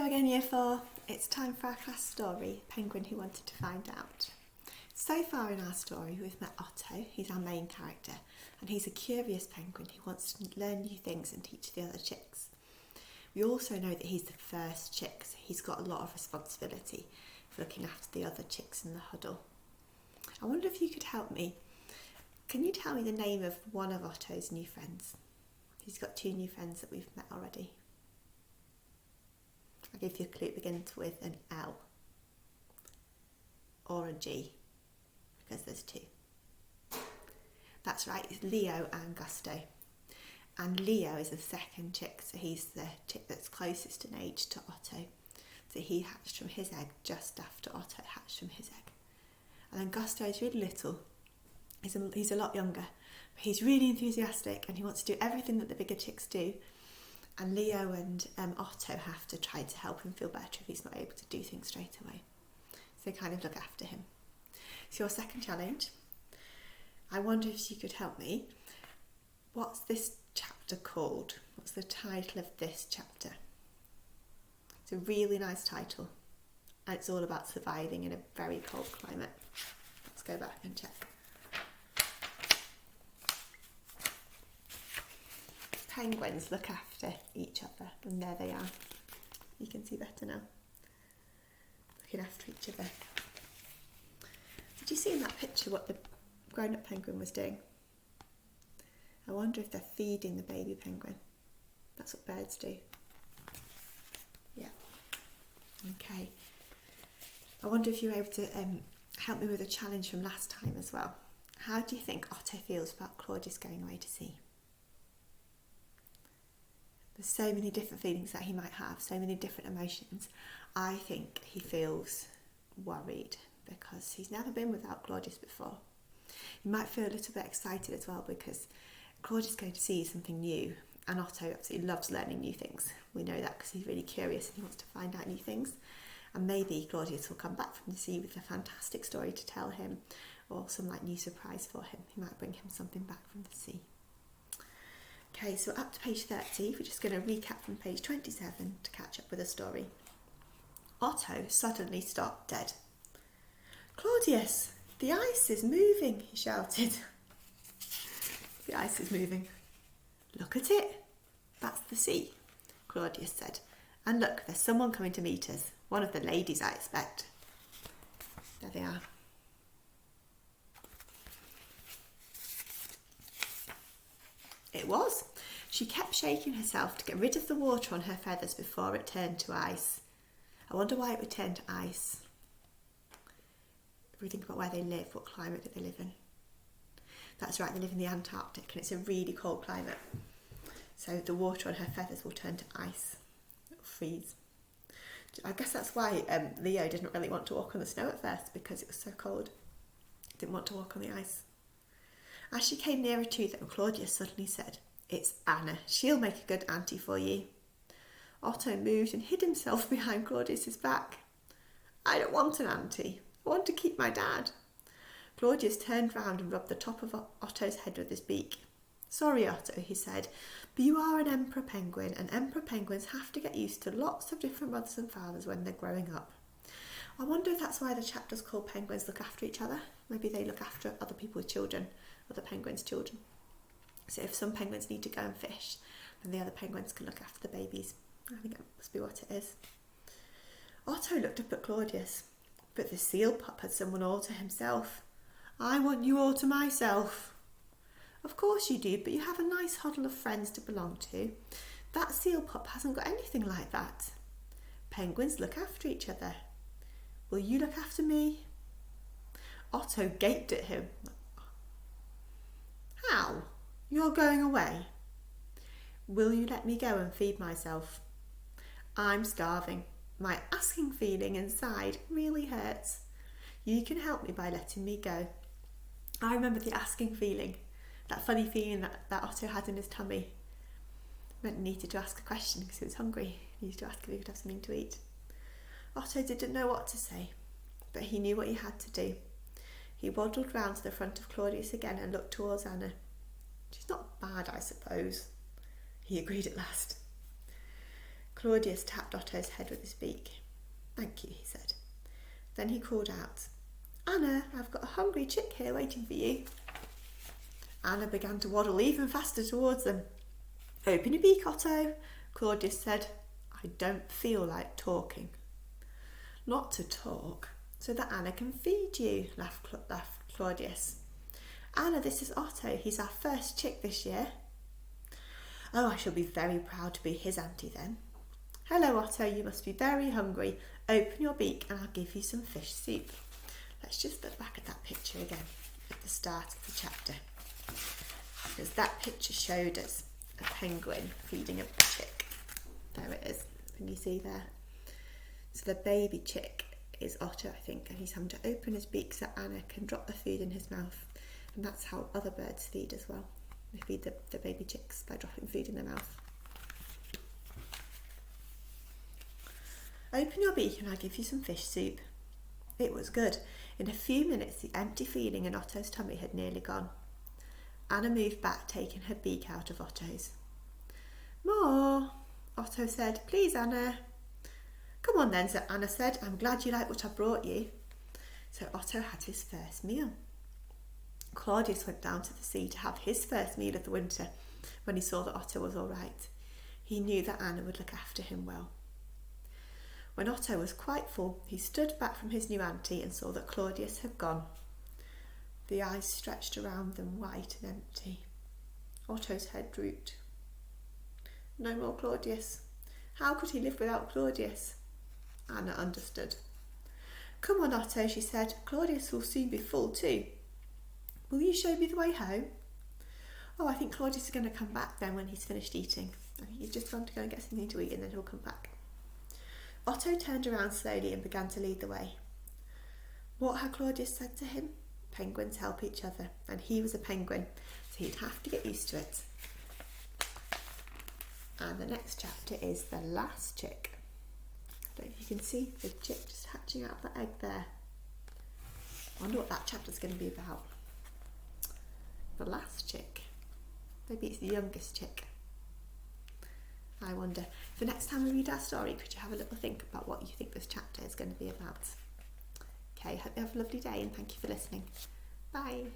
Hello again, Year 4. It's time for our class story, Penguin Who Wanted to Find Out. So far in our story, we've met Otto. He's our main character, and he's a curious penguin who wants to learn new things and teach the other chicks. We also know that he's the first chick, so he's got a lot of responsibility for looking after the other chicks in the huddle. I wonder if you could help me. Can you tell me the name of one of Otto's new friends? He's got 2 new friends that we've met already. I'll give you a clue. It begins with an L or a G because there's 2. That's right, it's Leo and Gusto. And Leo is the second chick, so he's the chick that's closest in age to Otto. So he hatched from his egg just after Otto hatched from his egg. And then Gusto is really little. He's a lot younger, but he's really enthusiastic and he wants to do everything that the bigger chicks do. And Leo and Otto have to try to help him feel better if he's not able to do things straight away. So they kind of look after him. So your second challenge, I wonder if you could help me. What's this chapter called? What's the title of this chapter? It's a really nice title. And it's all about surviving in a very cold climate. Let's go back and check. Penguins look after each other, and there they are. You can see better now. Looking after each other. Did you see in that picture what the grown-up penguin was doing? I wonder if they're feeding the baby penguin. That's what birds do. Yeah. Okay. I wonder if you're able to help me with a challenge from last time as well. How do you think Otto feels about Claudius going away to sea? There's so many different feelings that he might have, so many different emotions. I think he feels worried because he's never been without Claudius before. He might feel a little bit excited as well because Claudius going to sea is something new, and Otto absolutely loves learning new things. We know that because he's really curious and he wants to find out new things. And maybe Claudius will come back from the sea with a fantastic story to tell him, or some new surprise for him. He might bring him something back from the sea. Okay, so up to page 30, we're just going to recap from page 27 to catch up with the story. Otto suddenly stopped dead. "Claudius, the ice is moving," he shouted. The ice is moving. "Look at it. That's the sea," Claudius said. "And look, there's someone coming to meet us. One of the ladies, I expect." There they are. It was. She kept shaking herself to get rid of the water on her feathers before it turned to ice. I wonder why it would turn to ice. If we think about where they live, what climate do they live in? That's right, they live in the Antarctic and it's a really cold climate. So the water on her feathers will turn to ice. It will freeze. I guess that's why Leo didn't really want to walk on the snow at first, because it was so cold. He didn't want to walk on the ice. As she came nearer to them, Claudius suddenly said, "It's Anna. She'll make a good auntie for you." Otto moved and hid himself behind Claudius's back. "I don't want an auntie. I want to keep my dad." Claudius turned round and rubbed the top of Otto's head with his beak. "Sorry, Otto," he said, "but you are an emperor penguin, and emperor penguins have to get used to lots of different mothers and fathers when they're growing up." I wonder if that's why the chapter's called Penguins Look After Each Other. Maybe they look after other people with children, other penguins' children. So if some penguins need to go and fish, then the other penguins can look after the babies. I think that must be what it is. Otto looked up at Claudius, but the seal pup had someone all to himself. "I want you all to myself." "Of course you do, but you have a nice huddle of friends to belong to. That seal pup hasn't got anything like that. Penguins look after each other. Will you look after me?" Otto gaped at him. "How? You're going away?" "Will you let me go and feed myself? I'm starving. My asking feeling inside really hurts. You can help me by letting me go." I remember the asking feeling, that funny feeling that Otto had in his tummy. It meant he needed to ask a question because he was hungry. He needed to ask if he could have something to eat. Otto didn't know what to say, but he knew what he had to do. He waddled round to the front of Claudius again and looked towards Anna. "She's not bad, I suppose," he agreed at last. Claudius tapped Otto's head with his beak. "Thank you," he said. Then he called out, "Anna, I've got a hungry chick here waiting for you." Anna began to waddle even faster towards them. "Open your beak, Otto," Claudius said. "I don't feel like talking." "Not to talk, so that Anna can feed you," laughed Claudius. "Anna, this is Otto. He's our first chick this year." "Oh, I shall be very proud to be his auntie then." "Hello, Otto, you must be very hungry. Open your beak and I'll give you some fish soup." Let's just look back at that picture again at the start of the chapter, because that picture showed us a penguin feeding a chick. There it is. Can you see there? So the baby chick is Otto, I think, and he's having to open his beak so Anna can drop the food in his mouth. And that's how other birds feed as well. They feed the baby chicks by dropping food in their mouth. "Open your beak and I'll give you some fish soup." It was good. In a few minutes, the empty feeling in Otto's tummy had nearly gone. Anna moved back, taking her beak out of Otto's. "More," Otto said. "Please, Anna." "Come on then," Anna said. "I'm glad you like what I brought you." So Otto had his first meal. Claudius went down to the sea to have his first meal of the winter. When he saw that Otto was all right, he knew that Anna would look after him well. When Otto was quite full, he stood back from his new auntie and saw that Claudius had gone. The eyes stretched around them, white and empty. Otto's head drooped. No more Claudius. How could he live without Claudius? Anna understood. "Come on, Otto," she said. "Claudius will soon be full too. Will you show me the way home?" "Oh, I think Claudius is going to come back then when he's finished eating. I think he's just gone to go and get something to eat and then he'll come back." Otto turned around slowly and began to lead the way. What had Claudius said to him? Penguins help each other, and he was a penguin, so he'd have to get used to it. And the next chapter is The Last Chick. I don't know if you can see the chick just hatching out of the egg there. I wonder what that chapter's going to be about. The last chick. Maybe it's the youngest chick. I wonder. The next time we read our story, could you have a little think about what you think this chapter is going to be about? Okay, hope you have a lovely day and thank you for listening. Bye.